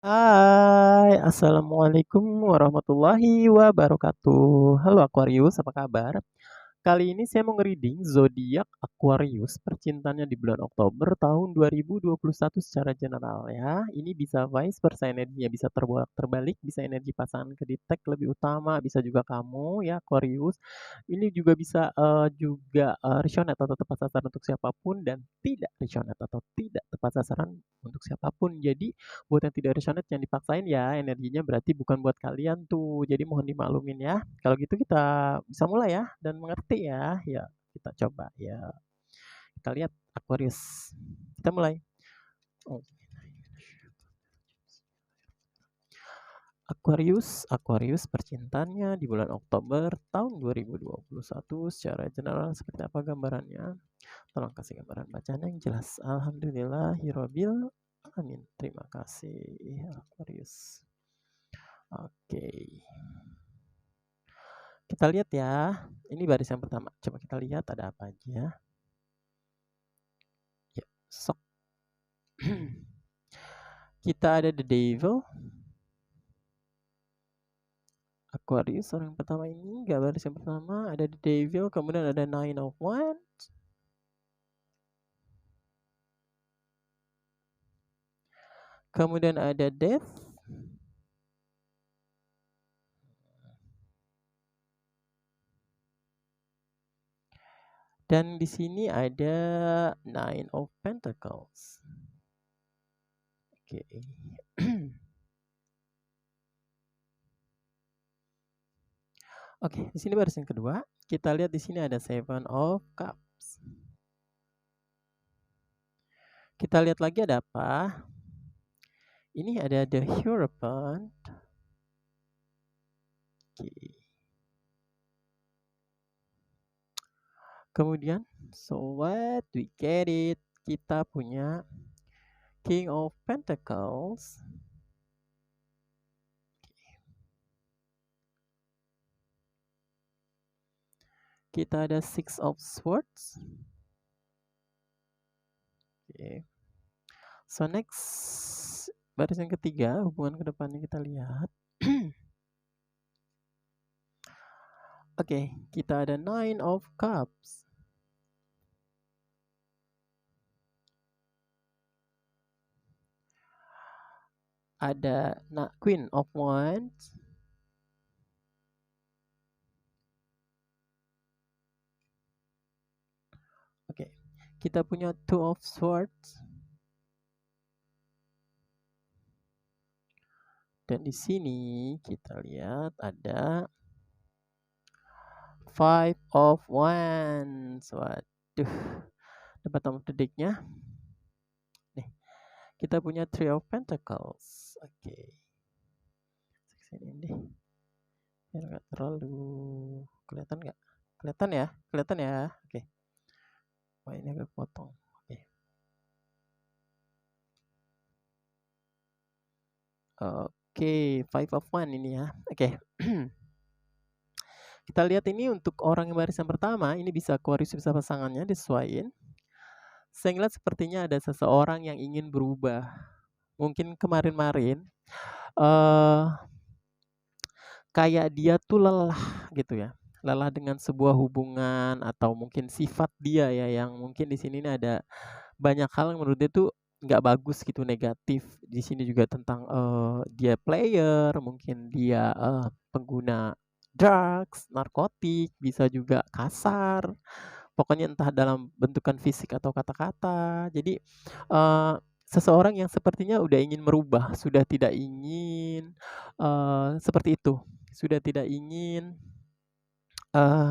Hai, assalamualaikum warahmatullahi wabarakatuh. Halo Aquarius, apa kabar? Kali ini saya mau nge-reading zodiak Aquarius, percintaannya di bulan Oktober tahun 2021 secara general ya. Ini bisa vice versa energinya, bisa terbolak-terbalik, bisa energi pasangan ke detect lebih utama, bisa juga kamu ya Aquarius. Ini juga bisa resonate atau tepat sasaran untuk siapapun dan tidak resonate atau tidak tepat sasaran untuk siapapun. Jadi buat yang tidak resonate jangan dipaksain ya, energinya berarti bukan buat kalian tuh. Jadi mohon dimaklumin ya. Kalau gitu kita bisa mulai ya dan mengerti ya. Ya, kita coba ya. Kita lihat Aquarius. Kita mulai. Oh. Aquarius percintaannya di bulan Oktober tahun 2021 secara general seperti apa gambarannya? Tolong kasih gambaran bacaan yang jelas. Alhamdulillahirabbil alamin. Terima kasih Aquarius. Oke. Kita lihat ya. Ini baris yang pertama. Coba kita lihat ada apa aja. Ya, sok. Kita ada The Devil. Aquarius orang pertama ini, baris yang pertama ada The Devil, kemudian ada Nine of Wands. Kemudian ada Death. Dan di sini ada Nine of Pentacles. Oke. Oke, di sini baris yang kedua. Kita lihat di sini ada Seven of Cups. Kita lihat lagi ada apa? Ini ada The Hierophant. Oke. Kemudian, so what? We get it. Kita punya King of Pentacles. Kita ada Six of Swords. Oke. So next, baris yang ketiga, hubungan kedepannya kita lihat. Oke, kita ada Nine of Cups. Ada Queen of Wands. Oke, kita punya Two of Swords. Dan di sini kita lihat ada Five of Wands. Waduh, dapat nomor dediknya. Nih, kita punya Three of Pentacles. Oke. Sini deh. Biar nggak terlalu kelihatan nggak? Kelihatan ya? Kelihatan ya? Oke. Wah, ini agak potong. Oke. Oke, Five of Wands ini ya. Oke. Kita lihat ini untuk orang yang barisan pertama, ini bisa Aquarius, bisa pasangannya, disesuaikan. Saya ngeliat sepertinya ada seseorang yang ingin berubah. Mungkin kemarin-marin, kayak dia tuh lelah gitu ya. Lelah dengan sebuah hubungan atau mungkin sifat dia ya yang mungkin di sini nih ada banyak hal yang menurut dia tuh nggak bagus gitu, negatif. Di sini juga tentang dia player, mungkin dia pengguna drugs, narkotik, bisa juga kasar. Pokoknya entah dalam bentukan fisik atau kata-kata. Jadi seseorang yang sepertinya udah ingin merubah, sudah tidak ingin seperti itu, sudah tidak ingin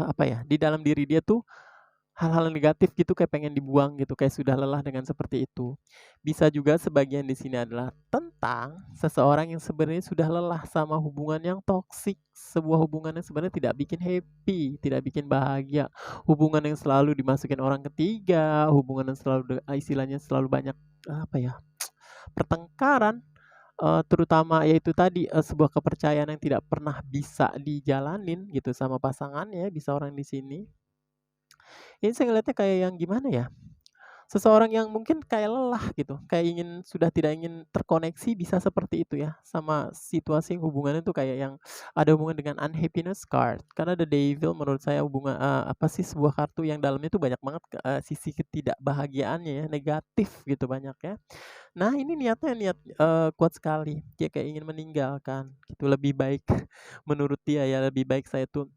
apa ya, di dalam diri dia tuh hal-hal negatif gitu kayak pengen dibuang gitu, kayak sudah lelah dengan seperti itu. Bisa juga sebagian di sini adalah tentang seseorang yang sebenarnya sudah lelah sama hubungan yang toksik, sebuah hubungan yang sebenarnya tidak bikin happy, tidak bikin bahagia, hubungan yang selalu dimasukin orang ketiga, hubungan yang selalu istilahnya selalu banyak apa ya, pertengkaran, terutama yaitu tadi sebuah kepercayaan yang tidak pernah bisa dijalanin gitu sama pasangannya, bisa orang di sini. Ini saya ngeliatnya kayak yang gimana ya? Seseorang yang mungkin kayak lelah gitu, kayak sudah tidak ingin terkoneksi bisa seperti itu ya, sama situasi hubungannya tuh kayak yang ada hubungan dengan unhappiness card. Karena The Devil menurut saya apa sih, sebuah kartu yang dalamnya tuh banyak banget sisi ketidakbahagiaannya ya, negatif gitu banyak ya. Nah ini niatnya niat kuat sekali, dia kayak ingin meninggalkan gitu, lebih baik menurut dia ya, lebih baik saya tuh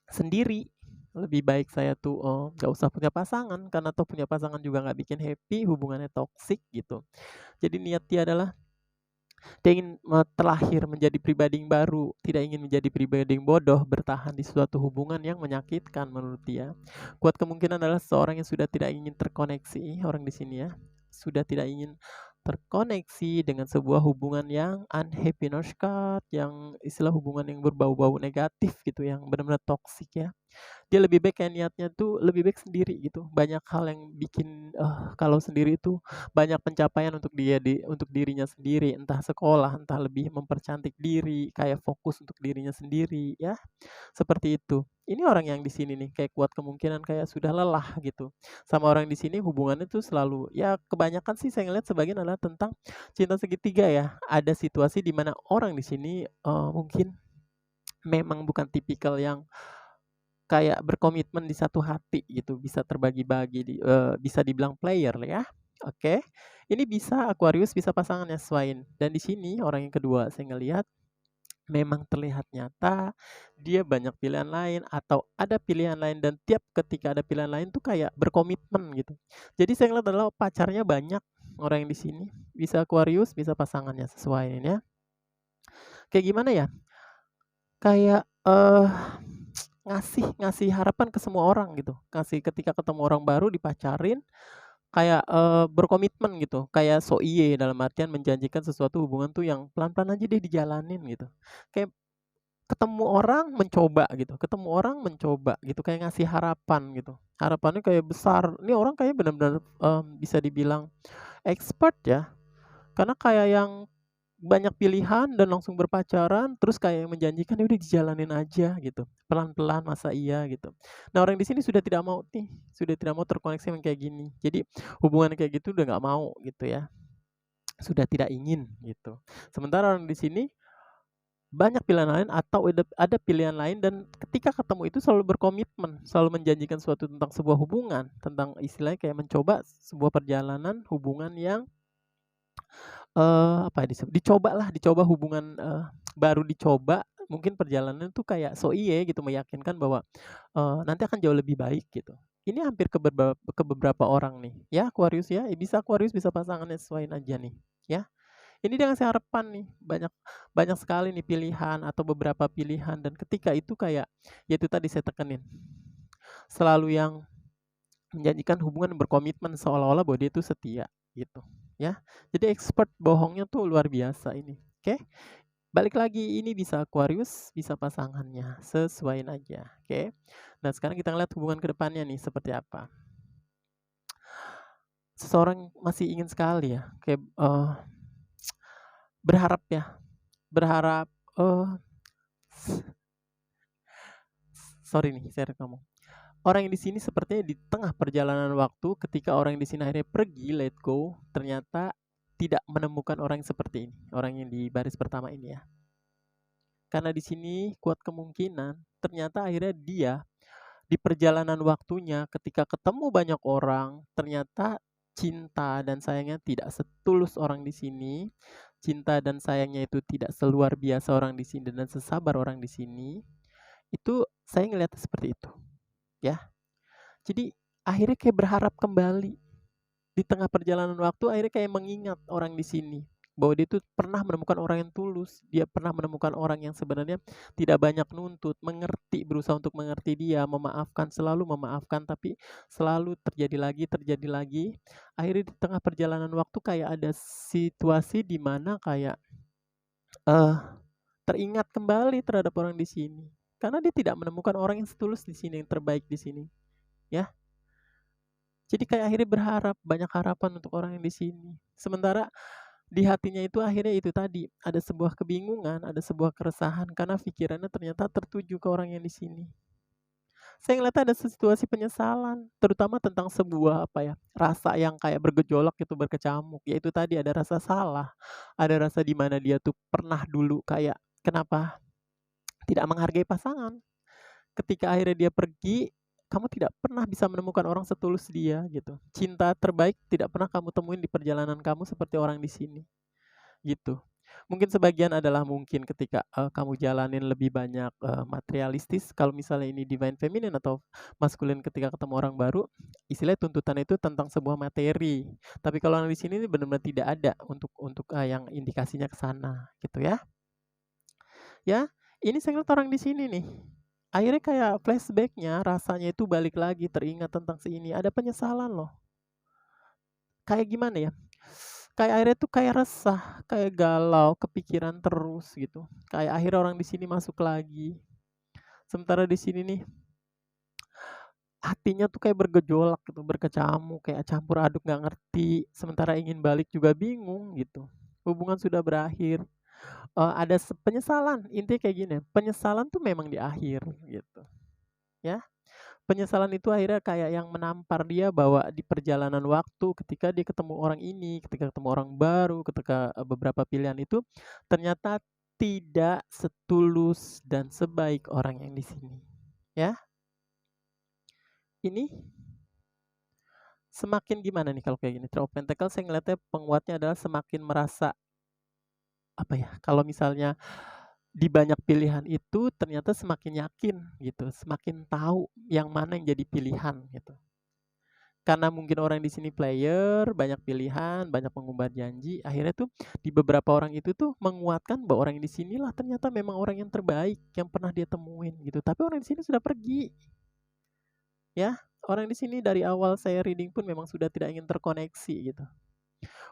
sendiri, lebih baik saya tuh, nggak usah punya pasangan, karena toh punya pasangan juga nggak bikin happy, hubungannya toksik gitu. Jadi niat dia adalah dia ingin terlahir menjadi pribadi yang baru, tidak ingin menjadi pribadi yang bodoh, bertahan di suatu hubungan yang menyakitkan menurut dia. Kuat kemungkinan adalah seorang yang sudah tidak ingin terkoneksi, orang di sini ya, sudah tidak ingin terkoneksi dengan sebuah hubungan yang unhappiness card, yang istilah hubungan yang berbau-bau negatif gitu, yang benar-benar toksik ya. Dia lebih baik kayak niatnya tuh lebih baik sendiri gitu. Banyak hal yang bikin, kalau sendiri itu banyak pencapaian untuk untuk dirinya sendiri, entah sekolah, entah lebih mempercantik diri, kayak fokus untuk dirinya sendiri, ya, seperti itu. Ini orang yang di sini nih, kayak kuat kemungkinan kayak sudah lelah gitu. Sama orang di sini hubungannya tuh selalu ya kebanyakan sih saya ngeliat sebagian adalah tentang cinta segitiga ya. Ada situasi di mana orang di sini, mungkin memang bukan tipikal yang kayak berkomitmen di satu hati gitu, bisa terbagi-bagi bisa dibilang player lah ya. Oke. Ini bisa Aquarius, bisa pasangannya sesuaiin. Dan di sini orang yang kedua saya ngelihat memang terlihat nyata dia banyak pilihan lain atau ada pilihan lain dan tiap ketika ada pilihan lain tuh kayak berkomitmen gitu. Jadi saya ngeliat adalah pacarnya banyak orang yang di sini, bisa Aquarius, bisa pasangannya sesuaiin ya. Kayak gimana ya? Kayak ngasih ngasih harapan ke semua orang gitu, ngasih ketika ketemu orang baru dipacarin, kayak, berkomitmen gitu, kayak so iye dalam artian menjanjikan sesuatu hubungan tuh yang pelan-pelan aja deh dijalanin gitu. Kayak ketemu orang mencoba gitu, ketemu orang mencoba gitu, kayak ngasih harapan gitu. Harapannya kayak besar, ini orang kayak benar-benar, bisa dibilang expert ya, karena kayak yang banyak pilihan dan langsung berpacaran, terus kayak yang menjanjikan, "Ya udah dijalanin aja," gitu, pelan-pelan, masa iya gitu. Nah, orang di sini sudah tidak mau nih, sudah tidak mau terkoneksi yang kayak gini. Jadi, hubungan kayak gitu udah nggak mau gitu ya, sudah tidak ingin gitu. Sementara orang di sini banyak pilihan lain atau ada pilihan lain dan ketika ketemu itu selalu berkomitmen, selalu menjanjikan sesuatu tentang sebuah hubungan, tentang istilahnya kayak mencoba sebuah perjalanan hubungan yang apa ya, dicoba hubungan, baru dicoba, mungkin perjalanan tuh kayak so iye gitu, meyakinkan bahwa, nanti akan jauh lebih baik gitu. Ini hampir ke beberapa orang nih, ya Aquarius ya, bisa Aquarius, bisa pasangannya, sesuaiin aja nih, ya. Ini dia ngasih harapan nih, banyak banyak sekali nih pilihan atau beberapa pilihan dan ketika itu kayak, ya itu tadi saya tekenin, selalu yang menjanjikan hubungan berkomitmen seolah-olah bahwa dia itu setia gitu ya. Jadi expert bohongnya tuh luar biasa ini. Oke. Balik lagi ini bisa Aquarius, bisa pasangannya. Sesuaiin aja. Oke. Nah, sekarang kita ngeliat hubungan ke depannya nih seperti apa. Seseorang masih ingin sekali ya kayak berharap ya, berharap sorry nih saya ngomong. Orang yang di sini sepertinya di tengah perjalanan waktu ketika orang yang di sini akhirnya pergi, let go, ternyata tidak menemukan orang yang seperti ini, orang yang di baris pertama ini ya. Karena di sini kuat kemungkinan ternyata akhirnya dia di perjalanan waktunya ketika ketemu banyak orang, ternyata cinta dan sayangnya tidak setulus orang di sini. Cinta dan sayangnya itu tidak seluar biasa orang di sini dan sesabar orang di sini. Itu saya ngelihatnya seperti itu, ya. Jadi akhirnya kayak berharap kembali. Di tengah perjalanan waktu akhirnya kayak mengingat orang di sini bahwa dia tuh pernah menemukan orang yang tulus, dia pernah menemukan orang yang sebenarnya tidak banyak nuntut, mengerti, berusaha untuk mengerti dia, memaafkan, selalu memaafkan, tapi selalu terjadi lagi. Akhirnya di tengah perjalanan waktu kayak ada situasi di mana kayak eh teringat kembali terhadap orang di sini. Karena dia tidak menemukan orang yang setulus di sini, yang terbaik di sini, ya. Jadi kayak akhirnya berharap, banyak harapan untuk orang yang di sini. Sementara di hatinya itu akhirnya itu tadi, ada sebuah kebingungan, ada sebuah keresahan karena pikirannya ternyata tertuju ke orang yang di sini. Saya ngeliat ada situasi penyesalan, terutama tentang sebuah, apa ya, rasa yang kayak bergejolak gitu, berkecamuk, yaitu tadi ada rasa salah, ada rasa di mana dia tuh pernah dulu kayak, kenapa tidak menghargai pasangan. Ketika akhirnya dia pergi, kamu tidak pernah bisa menemukan orang setulus dia gitu. Cinta terbaik tidak pernah kamu temuin di perjalanan kamu seperti orang di sini, gitu. Mungkin sebagian adalah mungkin ketika, kamu jalanin lebih banyak, materialistis, kalau misalnya ini divine feminine atau maskulin ketika ketemu orang baru, istilahnya tuntutan itu tentang sebuah materi. Tapi kalau yang di sini nih benar-benar tidak ada untuk, yang indikasinya ke sana, gitu ya. Ya, ini saya ngeliat orang di sini nih, akhirnya kayak flashback-nya rasanya itu balik lagi teringat tentang si ini, ada penyesalan loh. Kayak gimana ya, kayak akhirnya tuh kayak resah, kayak galau, kepikiran terus gitu. Kayak akhirnya orang di sini masuk lagi. Sementara di sini nih hatinya tuh kayak bergejolak gitu, berkecamuk, kayak campur aduk nggak ngerti. Sementara ingin balik juga bingung gitu. Hubungan sudah berakhir. Ada penyesalan, intinya kayak gini, penyesalan tuh memang di akhir gitu. Ya, penyesalan itu akhirnya kayak yang menampar dia bahwa di perjalanan waktu ketika dia ketemu orang ini, ketika ketemu orang baru, ketika beberapa pilihan itu ternyata tidak setulus dan sebaik orang yang di sini. Ya, ini semakin gimana nih kalau kayak gini? Three of Pentacles saya ngeliatnya penguatnya adalah semakin merasa apa ya? Kalau misalnya di banyak pilihan itu ternyata semakin yakin gitu, semakin tahu yang mana yang jadi pilihan gitu. Karena mungkin orang di sini player, banyak pilihan, banyak mengumbar janji, akhirnya tuh di beberapa orang itu tuh menguatkan bahwa orang yang di sinilah ternyata memang orang yang terbaik yang pernah dia temuin gitu. Tapi orang di sini sudah pergi. Ya, orang di sini dari awal saya reading pun memang sudah tidak ingin terkoneksi gitu.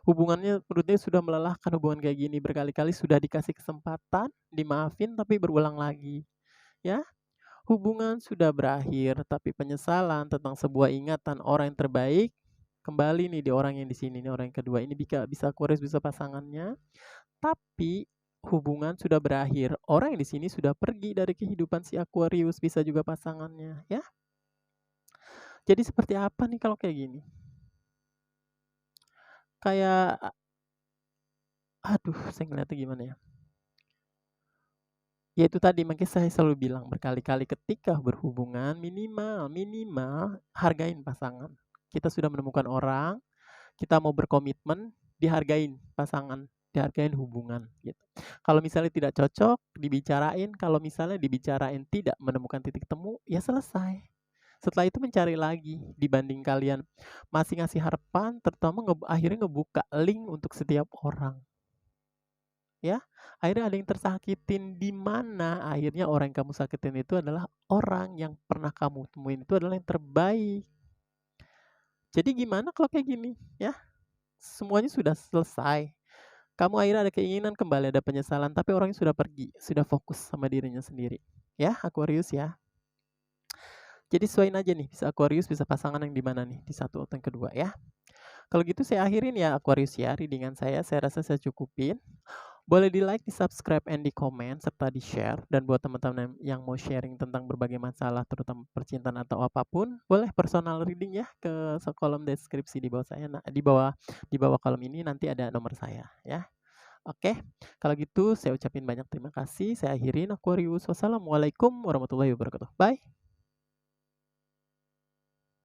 Hubungannya menurut dia sudah melelahkan hubungan kayak gini berkali-kali sudah dikasih kesempatan, dimaafin tapi berulang lagi. Ya, hubungan sudah berakhir, tapi penyesalan tentang sebuah ingatan orang yang terbaik kembali nih di orang yang di sini nih, orang yang kedua ini bisa Aquarius bisa pasangannya, tapi hubungan sudah berakhir. Orang yang di sini sudah pergi dari kehidupan si Aquarius, bisa juga pasangannya, ya. Jadi seperti apa nih kalau kayak gini? Kayak aduh, saya ngeliatnya gimana ya? Ya itu tadi, makanya saya selalu bilang berkali-kali ketika berhubungan minimal hargain pasangan. Kita sudah menemukan orang, kita mau berkomitmen, dihargain pasangan, dihargain hubungan gitu. Kalau misalnya tidak cocok, dibicarain, kalau misalnya dibicarain tidak menemukan titik temu, ya selesai. Setelah itu mencari lagi, dibanding kalian masih ngasih harapan, terutama akhirnya ngebuka link untuk setiap orang. Ya, akhirnya ada yang tersakitin di mana akhirnya orang yang kamu sakitin itu adalah orang yang pernah kamu temuin itu adalah yang terbaik. Jadi gimana kalau kayak gini ya? Semuanya sudah selesai. Kamu akhirnya ada keinginan kembali, ada penyesalan, tapi orangnya sudah pergi, sudah fokus sama dirinya sendiri. Ya, Aquarius ya. Jadi sesuaiin aja nih, bisa Aquarius, bisa pasangan yang di mana nih, di satu atau yang kedua ya. Kalau gitu saya akhirin ya Aquarius ya, readingan saya rasa saya cukupin. Boleh di-like, di-subscribe, and di-comment, serta di-share. Dan buat teman-teman yang mau sharing tentang berbagai masalah, terutama percintaan atau apapun, boleh personal reading ya ke kolom deskripsi di bawah saya. Nah, di bawah kolom ini nanti ada nomor saya ya. Oke, kalau gitu saya ucapin banyak terima kasih. Saya akhirin Aquarius. Wassalamualaikum warahmatullahi wabarakatuh. Bye.